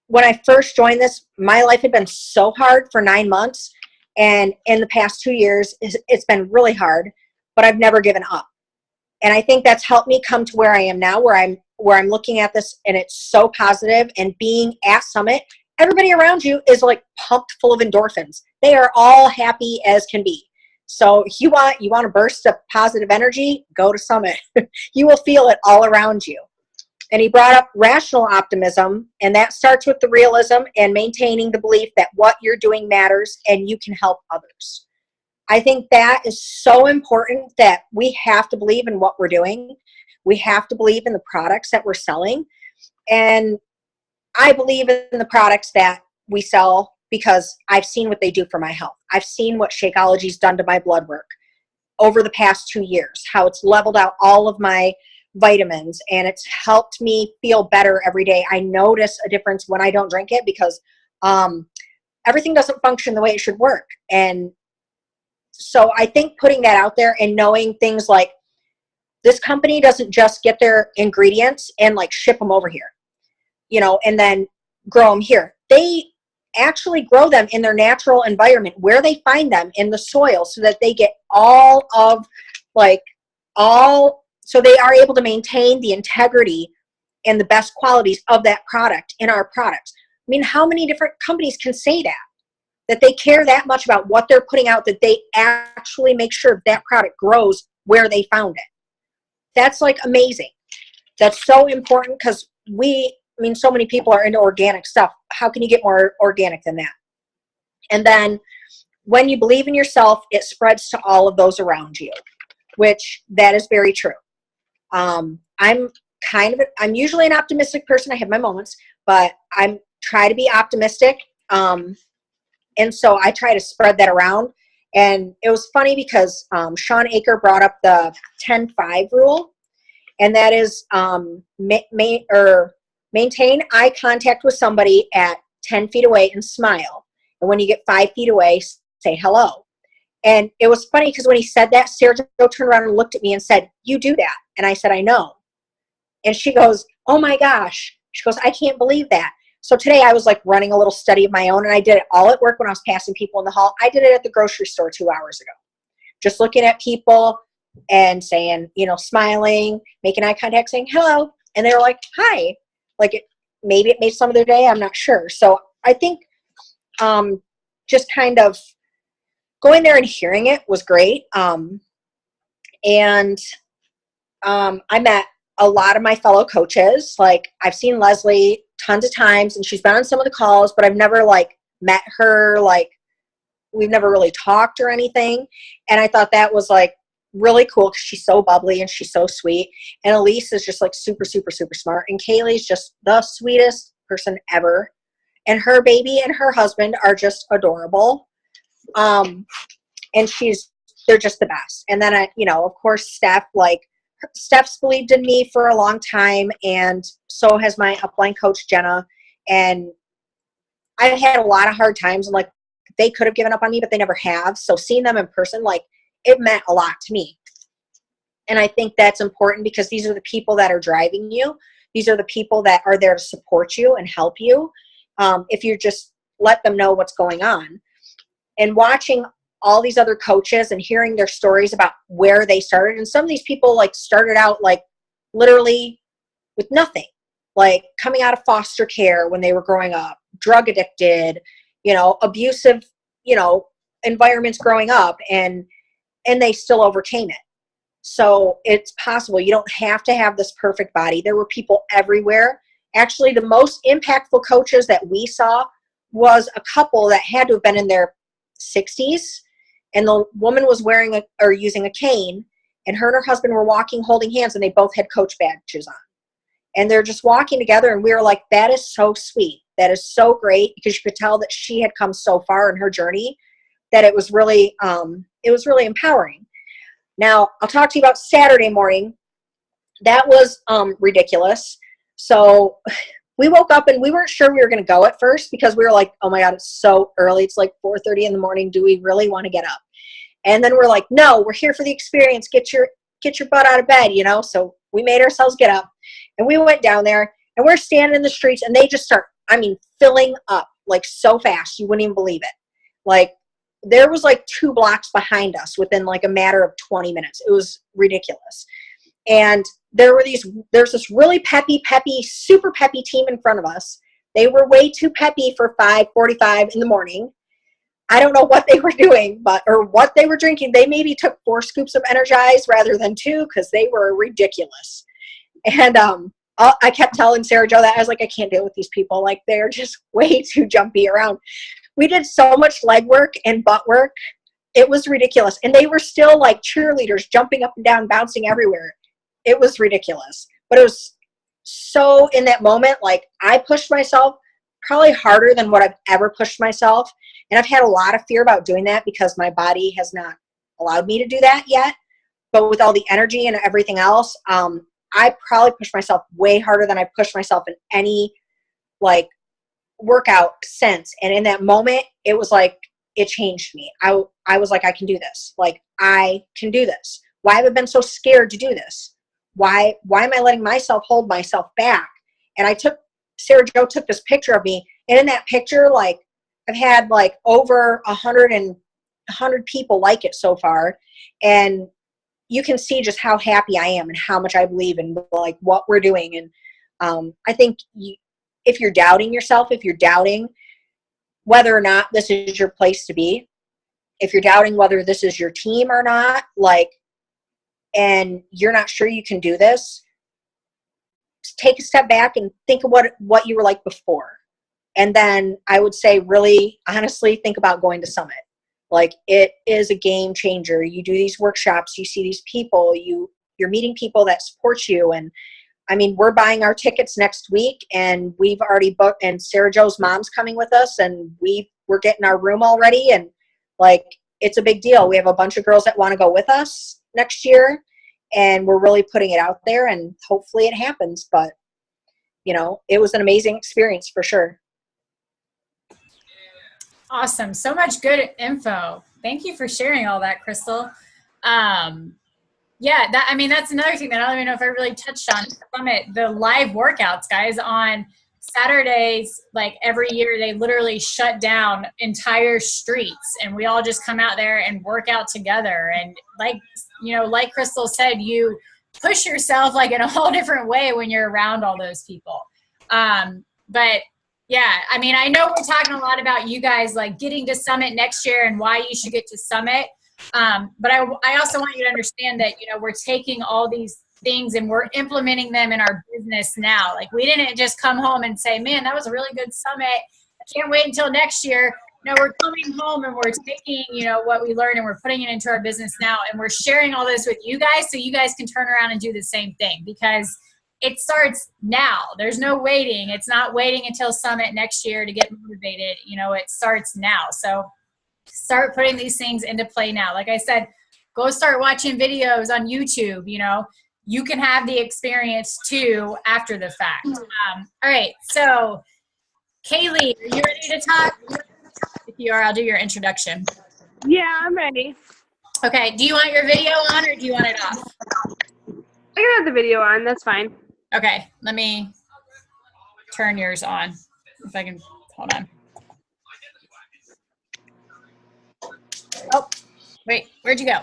when I first joined this, my life had been so hard for 9 months. And in the past 2 years, it's been really hard, but I've never given up. And I think that's helped me come to where I am now, where I'm looking at this and it's so positive. And being at Summit, everybody around you is like pumped full of endorphins. They are all happy as can be. So you want a burst of positive energy, go to Summit. You will feel it all around you. And he brought up rational optimism, and that starts with the realism and maintaining the belief that what you're doing matters and you can help others. I think that is so important, that we have to believe in what we're doing. We have to believe in the products that we're selling. And I believe in the products that we sell because I've seen what they do for my health. I've seen what Shakeology's done to my blood work over the past 2 years, how it's leveled out all of my vitamins, and it's helped me feel better every day. I notice a difference when I don't drink it because everything doesn't function the way it should work. And so I think putting that out there and knowing things like this company doesn't just get their ingredients and like ship them over here, and then grow them here. They actually grow them in their natural environment where they find them in the soil, so that they get so they are able to maintain the integrity and the best qualities of that product in our products. I mean, how many different companies can say that they care that much about what they're putting out, that they actually make sure that product grows where they found it? That's like amazing. That's so important, because so many people are into organic stuff. How can you get more organic than that? And then when you believe in yourself, it spreads to all of those around you, which that is very true. I'm usually an optimistic person. I have my moments, but I try to be optimistic. And so I try to spread that around. And it was funny because Sean Aker brought up the 10-5 rule, and that is maintain eye contact with somebody at 10 feet away and smile. And when you get 5 feet away, say hello. And it was funny because when he said that, Sarah Jo turned around and looked at me and said, "You do that?" And I said, "I know." And she goes, "Oh my gosh." She goes, "I can't believe that." So today I was like running a little study of my own, and I did it all at work when I was passing people in the hall. I did it at the grocery store 2 hours ago. Just looking at people and saying, smiling, making eye contact, saying hello. And they were like, "Hi." Like maybe it made some of their day. I'm not sure. So I think just kind of going there and hearing it was great. And I met a lot of my fellow coaches. Like I've seen Leslie tons of times, and she's been on some of the calls, but I've never like met her. Like we've never really talked or anything. And I thought that was like really cool because she's so bubbly and she's so sweet. And Elise is just like super, super, super smart. And Kaylee's just the sweetest person ever. And her baby and her husband are just adorable. And they're just the best. And then of course, Steph's believed in me for a long time, and so has my upline coach, Jenna. And I've had a lot of hard times, and like they could have given up on me, but they never have. So seeing them in person, like it meant a lot to me. And I think that's important because these are the people that are driving you. These are the people that are there to support you and help you. If you just let them know what's going on. And watching all these other coaches and hearing their stories about where they started. And some of these people like started out like literally with nothing, like coming out of foster care when they were growing up, drug addicted, abusive, environments growing up, and they still overcame it. So it's possible. You don't have to have this perfect body. There were people everywhere. Actually, the most impactful coaches that we saw was a couple that had to have been in their 60s. And the woman was using a cane, and her and her husband were walking, holding hands, and they both had coach badges on. And they're just walking together, and we were like, that is so sweet. That is so great, because you could tell that she had come so far in her journey that it was really empowering. Now, I'll talk to you about Saturday morning. That was ridiculous. So we woke up and we weren't sure we were going to go at first, because we were like, oh my God, it's so early. It's like 4:30 in the morning. Do we really want to get up? And then we're like, no, we're here for the experience. Get your butt out of bed, you know? So we made ourselves get up, and we went down there, and we're standing in the streets, and they just start, filling up like so fast. You wouldn't even believe it. Like, there was like 2 blocks behind us within like a matter of 20 minutes. It was ridiculous. And there's this really peppy, super peppy team in front of us. They were way too peppy for 5:45 in the morning. I don't know what they were doing, or what they were drinking. They maybe took 4 scoops of Energize rather than 2, because they were ridiculous. And I kept telling Sarah Jo that. I was like, I can't deal with these people. Like, they're just way too jumpy around. We did so much leg work and butt work. It was ridiculous. And they were still like cheerleaders, jumping up and down, bouncing everywhere. It was ridiculous. But it was so, in that moment, like, I pushed myself probably harder than what I've ever pushed myself. And I've had a lot of fear about doing that, because my body has not allowed me to do that yet. But with all the energy and everything else, I probably pushed myself way harder than I pushed myself in any like workout since. And in that moment, it was like, it changed me. I was like, I can do this. Like, I can do this. Why have I been so scared to do this? Why am I letting myself hold myself back? And Sarah Jo took this picture of me. And in that picture, like, I've had like over 100 people like it so far. And you can see just how happy I am and how much I believe in like what we're doing. And I think if you're doubting yourself, if you're doubting whether or not this is your place to be, if you're doubting whether this is your team or not, like, and you're not sure you can do this, take a step back and think of what you were like before. And then I would say, really honestly, think about going to Summit. Like, it is a game changer. You do these workshops, you see these people, you're meeting people that support you. And we're buying our tickets next week, and we've already booked, and Sarah Jo's mom's coming with us, and we're getting our room already. And like, it's a big deal. We have a bunch of girls that want to go with us next year, and we're really putting it out there, and hopefully it happens. But, it was an amazing experience for sure. Awesome. So much good info. Thank you for sharing all that, Crystal. Yeah, that's another thing that I don't even know if I really touched on. Summit, the live workouts, guys, on Saturdays, like every year, they literally shut down entire streets, and we all just come out there and work out together. And like Crystal said, you push yourself like in a whole different way when you're around all those people. But yeah, I know we're talking a lot about you guys like getting to Summit next year and why you should get to Summit. But I also want you to understand that, we're taking all these things and we're implementing them in our business now. Like, we didn't just come home and say, man, that was a really good summit. I can't wait until next year. We're coming home and we're taking, what we learned, and we're putting it into our business now. And we're sharing all this with you guys so you guys can turn around and do the same thing, because it starts now. There's no waiting. It's not waiting until Summit next year to get motivated. It starts now. So start putting these things into play now. Like I said, go start watching videos on YouTube. You can have the experience too after the fact. All right. So Kaylee, are you ready to talk? If you are, I'll do your introduction. Yeah, I'm ready. Okay. Do you want your video on or do you want it off? I can have the video on. That's fine. Okay. Let me turn yours on. If I can, hold on. Oh, wait, where'd you go?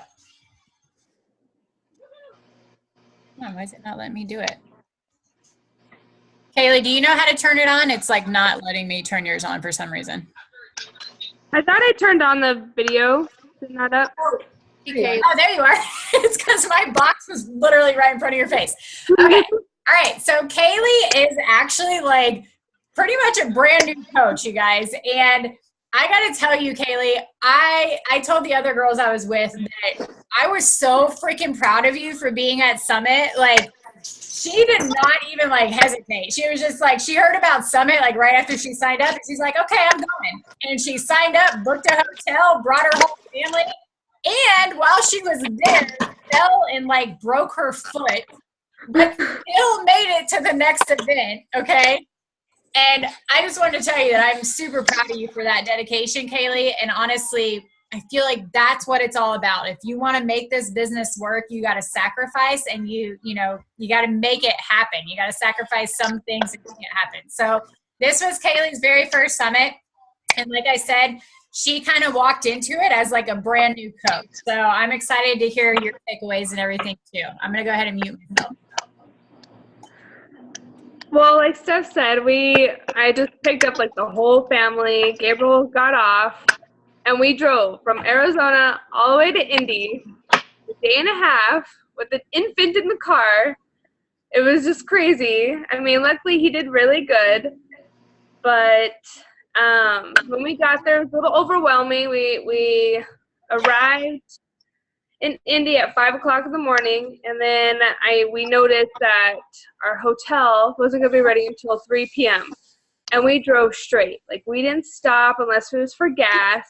Oh, why is it not letting me do it? Kaylee, do you know how to turn it on? It's like not letting me turn yours on for some reason. I thought I turned on the video. Isn't that up? Okay. Oh, there you are. It's because my box was literally right in front of your face. Okay. All right. So Kaylee is actually like pretty much a brand new coach, you guys. And I got to tell you, Kaylee, I told the other girls I was with that I was so freaking proud of you for being at Summit. Like, she did not even like hesitate. She was just like, she heard about Summit like right after she signed up, and she's like, okay, I'm going. And she signed up, booked a hotel, brought her whole family, and while she was there, fell and like broke her foot, but still made it to the next event. Okay. And I just wanted to tell you that I'm super proud of you for that dedication, Kaylee. And honestly, I feel like that's what it's all about. If you want to make this business work, you got to sacrifice, and you got to make it happen. You got to sacrifice some things to make it happen. So this was Kaylee's very first summit. And like I said, she kind of walked into it as like a brand new coach. So I'm excited to hear your takeaways and everything too. I'm going to go ahead and mute myself. Well, like Steph said, I just picked up like the whole family. Gabriel got off, and we drove from Arizona all the way to Indy, a day and a half with an infant in the car. It was just crazy. I mean, luckily he did really good, but when we got there, it was a little overwhelming. We arrived in Indy at 5 o'clock in the morning, and then we noticed that our hotel wasn't going to be ready until 3 p.m. And we drove straight. Like, we didn't stop unless it was for gas.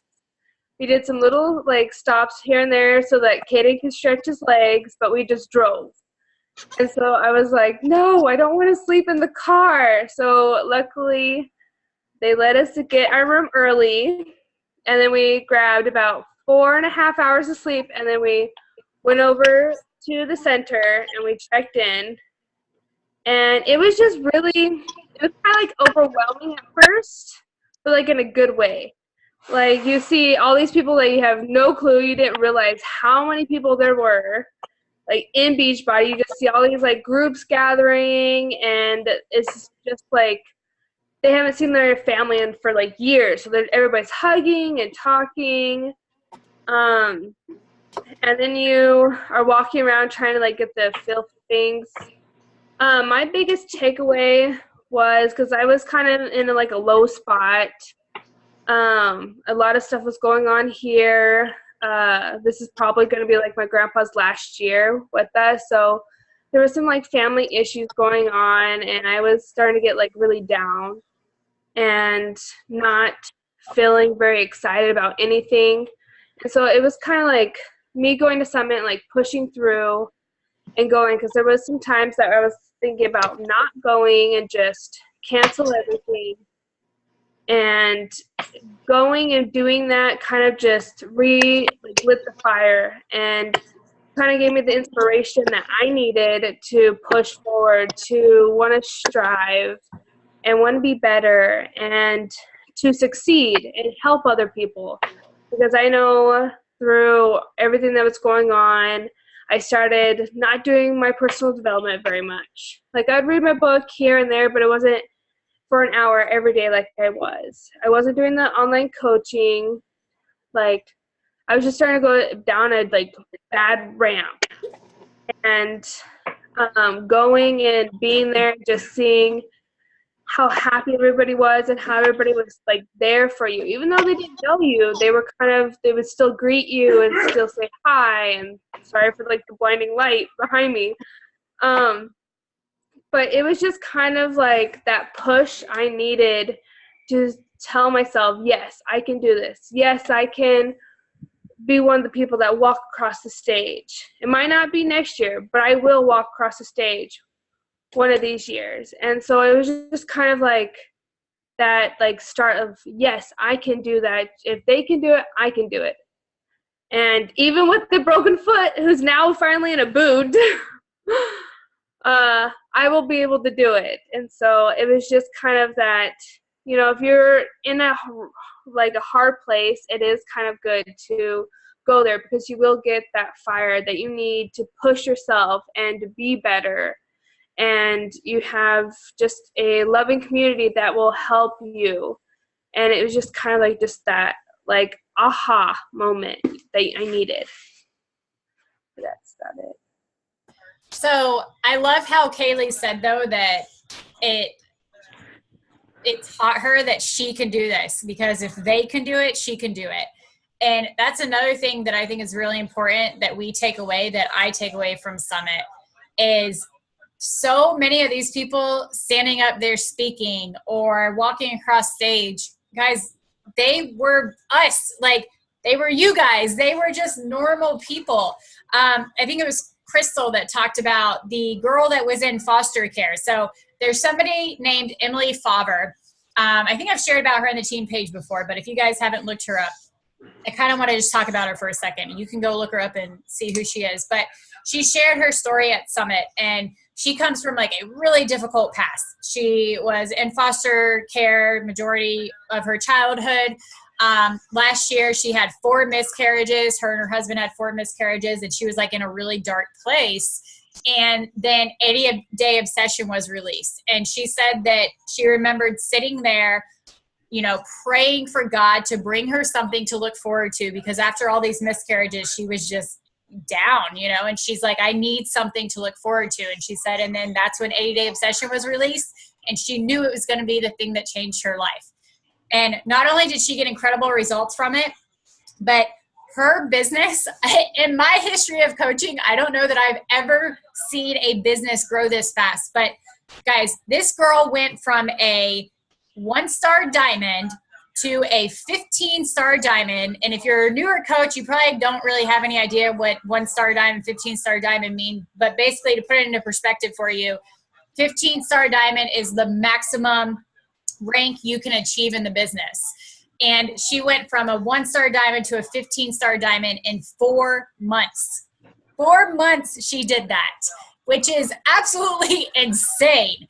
We did some little like stops here and there so that Kaden could stretch his legs, but we just drove. And so I was like, no, I don't want to sleep in the car. So luckily they let us to get our room early, and then we grabbed about 4.5 hours of sleep, and then we went over to the center and we checked in. And it was just really, it was kind of like overwhelming at first, but like in a good way. Like, you see all these people that you have no clue, you didn't realize how many people there were. Like, in Beachbody, you just see all these like groups gathering, and it's just like they haven't seen their family in for like years. So everybody's hugging and talking. And then you are walking around trying to like get the feel for things. My biggest takeaway was, because I was kind of in like a low spot. A lot of stuff was going on here. This is probably going to be like my grandpa's last year with us. So there was some like family issues going on, and I was starting to get like really down and not feeling very excited about anything. And so it was kind of like me going to Summit, like pushing through and going, because there was some times that I was thinking about not going and just cancel everything. And going and doing that kind of just lit the fire and kind of gave me the inspiration that I needed to push forward, to want to strive and want to be better and to succeed and help other people. Because I know through everything that was going on, I started not doing my personal development very much. Like, I'd read my book here and there, but it wasn't for an hour every day like I was. I wasn't doing the online coaching. Like, I was just starting to go down a like bad ramp. And going and being there, just seeing how happy everybody was and how everybody was like there for you. Even though they didn't know you, they would still greet you and still say hi, and sorry for like the blinding light behind me. But it was just kind of like that push I needed to tell myself, yes, I can do this. Yes, I can be one of the people that walk across the stage. It might not be next year, but I will walk across the stage one of these years. And so it was just kind of like that like start of, yes, I can do that. If they can do it, I can do it. And even with the broken foot, who's now finally in a boot, I will be able to do it. And so it was just kind of that, you know, if you're in a hard place, it is kind of good to go there, because you will get that fire that you need to push yourself and to be better. And you have just a loving community that will help you. And it was just kind of like just that like aha moment that I needed. That's about it. So I love how Kaylee said, though, that it taught her that she can do this, because if they can do it, she can do it. And that's another thing that I think is really important that we take away, that I take away from Summit, is so many of these people standing up there speaking or walking across stage, guys, they were us. Like, they were you guys. They were just normal people. I think it was Crystal that talked about the girl that was in foster care. So there's somebody named Emily Favre. I think I've shared about her on the team page before, but if you guys haven't looked her up, I kind of want to just talk about her for a second. You can go look her up and see who she is. But she shared her story at Summit, and she comes from like a really difficult past. She was in foster care majority of her childhood. Last year, she had 4 miscarriages. Her and her husband had 4 miscarriages, and she was like in a really dark place. And then 80-Day Obsession was released. And she said that she remembered sitting there, you know, praying for God to bring her something to look forward to, because after all these miscarriages, she was just down, you know, and she's like, I need something to look forward to. And she said, and then that's when 80-Day Obsession was released, and she knew it was going to be the thing that changed her life. And not only did she get incredible results from it, but her business, in my history of coaching, I don't know that I've ever seen a business grow this fast. But guys, this girl went from a 1-star diamond to a 15-star diamond. And if you're a newer coach, you probably don't really have any idea what 1-star diamond, 15-star diamond mean. But basically, to put it into perspective for you, 15-star diamond is the maximum rank you can achieve in the business. And she went from a 1-star diamond to a 15-star diamond in 4 months. 4 months she did that, which is absolutely insane.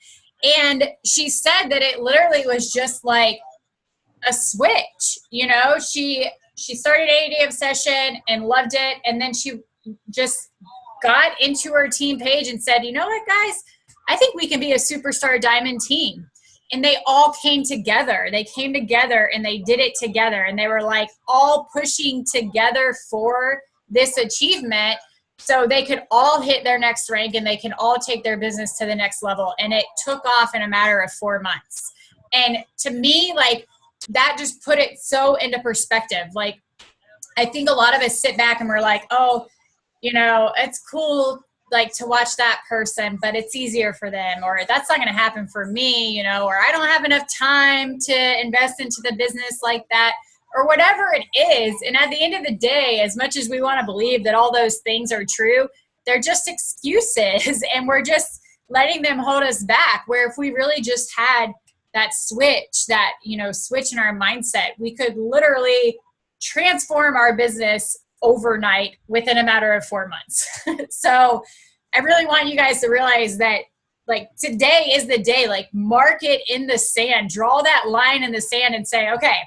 And she said that it literally was just like a switch. You know, she started 80-Day Obsession and loved it. And then she just got into her team page and said, you know what, guys, I think we can be a superstar diamond team. And they all came together. They came together and they did it together. And they were like all pushing together for this achievement so they could all hit their next rank and they can all take their business to the next level. And it took off in a matter of 4 months. And to me, like, that just put it so into perspective. Like, I think a lot of us sit back and we're like, oh, you know, it's cool, like, to watch that person, but it's easier for them, or that's not going to happen for me, you know, or I don't have enough time to invest into the business like that, or whatever it is. And at the end of the day, as much as we want to believe that all those things are true, they're just excuses, and we're just letting them hold us back. Where if we really just had that switch, that, you know, switch in our mindset, we could literally transform our business overnight within a matter of 4 months. So I really want you guys to realize that, like, today is the day. Like, mark it in the sand, draw that line in the sand and say, okay,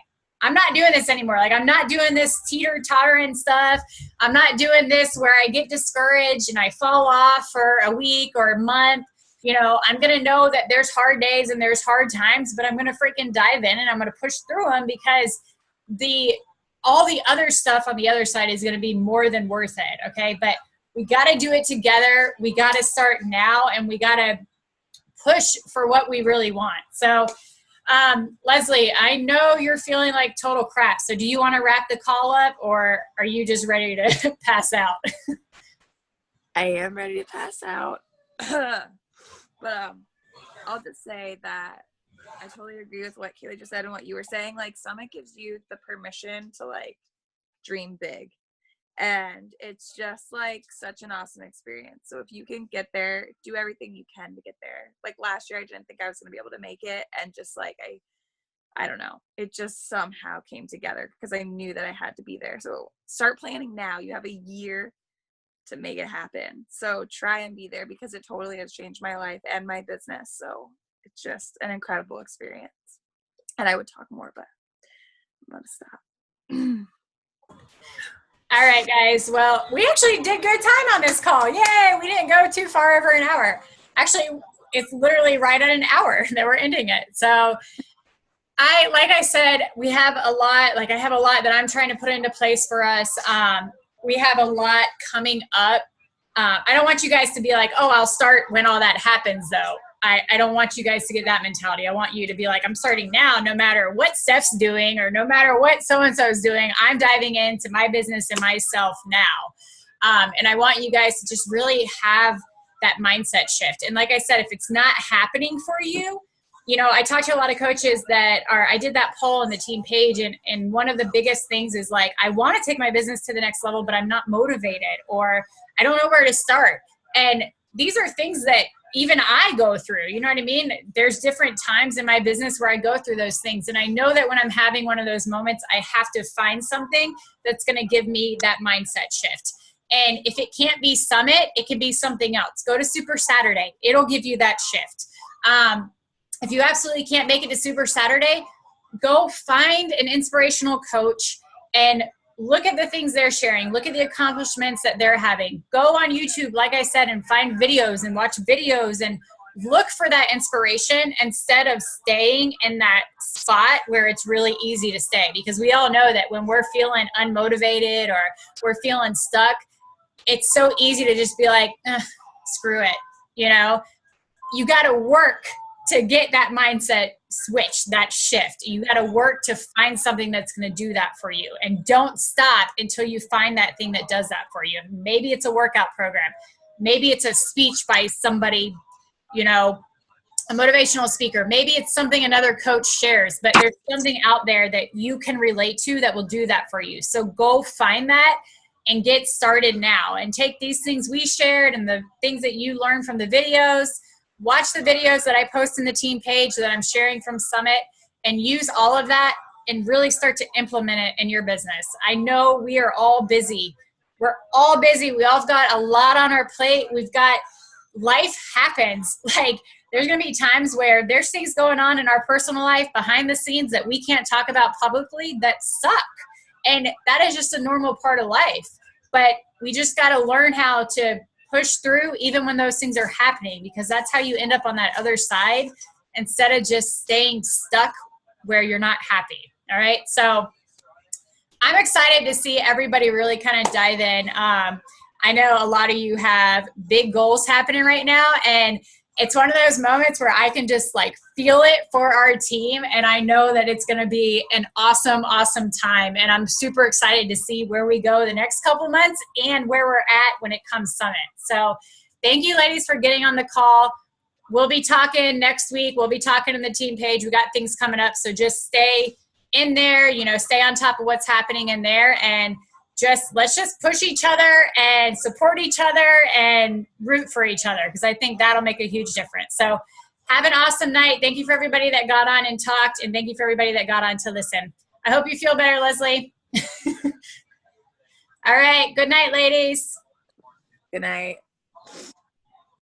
I'm not doing this anymore. Like, I'm not doing this teeter-tottering stuff. I'm not doing this where I get discouraged and I fall off for a week or a month. You know, I'm going to know that there's hard days and there's hard times, but I'm going to freaking dive in and I'm going to push through them, because all the other stuff on the other side is going to be more than worth it. Okay. But we got to do it together. We got to start now, and we got to push for what we really want. So, Leslie, I know you're feeling like total crap. So do you want to wrap the call up, or are you just ready to pass out? I am ready to pass out. But I'll just say that I totally agree with what Kaylee just said and what you were saying. Like, Summit gives you the permission to, like, dream big. And it's just, like, such an awesome experience. So if you can get there, do everything you can to get there. Like, last year, I didn't think I was going to be able to make it. And just, like, I don't know. It just somehow came together because I knew that I had to be there. So start planning now. You have a year to make it happen. So try and be there, because it totally has changed my life and my business. So it's just an incredible experience. And I would talk more, but I'm going to stop. All right, guys. Well, we actually did good time on this call. Yay! We didn't go too far over an hour. Actually, it's literally right at an hour that we're ending it. So like I said, we have a lot, like I have a lot that I'm trying to put into place for us. We have a lot coming up. I don't want you guys to be like, oh, I'll start when all that happens, though. I don't want you guys to get that mentality. I want you to be like, I'm starting now, no matter what Steph's doing or no matter what so-and-so is doing, I'm diving into my business and myself now. And I want you guys to just really have that mindset shift. And like I said, if it's not happening for you, you know, I talked to a lot of coaches I did that poll on the team page, and one of the biggest things is like, I want to take my business to the next level, but I'm not motivated, or I don't know where to start. And these are things that even I go through, you know what I mean? There's different times in my business where I go through those things. And I know that when I'm having one of those moments, I have to find something that's going to give me that mindset shift. And if it can't be Summit, it can be something else. Go to Super Saturday. It'll give you that shift. If you absolutely can't make it to Super Saturday, go find an inspirational coach and look at the things they're sharing. Look at the accomplishments that they're having. Go on YouTube, like I said, and find videos and watch videos and look for that inspiration instead of staying in that spot where it's really easy to stay. Because we all know that when we're feeling unmotivated or we're feeling stuck, it's so easy to just be like, screw it. You know, you got to work to get that mindset switch, that shift. You got to work to find something that's going to do that for you. And don't stop until you find that thing that does that for you. Maybe it's a workout program. Maybe it's a speech by somebody, you know, a motivational speaker. Maybe it's something another coach shares, but there's something out there that you can relate to that will do that for you. So go find that and get started now, and take these things we shared and the things that you learned from the videos. Watch the videos that I post in the team page that I'm sharing from Summit, and use all of that and really start to implement it in your business. I know we are all busy. We're all busy. We all got a lot on our plate. We've got, life happens. Like, there's going to be times where there's things going on in our personal life behind the scenes that we can't talk about publicly that suck. And that is just a normal part of life. But we just got to learn how to push through even when those things are happening, because that's how you end up on that other side instead of just staying stuck where you're not happy. All right. So I'm excited to see everybody really kind of dive in. I know a lot of you have big goals happening right now, and it's one of those moments where I can just like feel it for our team. And I know that it's going to be an awesome, awesome time. And I'm super excited to see where we go the next couple months and where we're at when it comes Summit. So thank you, ladies, for getting on the call. We'll be talking next week. We'll be talking in the team page. We got things coming up. So just stay in there, you know, stay on top of what's happening in there, and let's just push each other and support each other and root for each other, because I think that'll make a huge difference. So have an awesome night. Thank you for everybody that got on and talked, and thank you for everybody that got on to listen. I hope you feel better, Leslie. All right. Good night, ladies. Good night.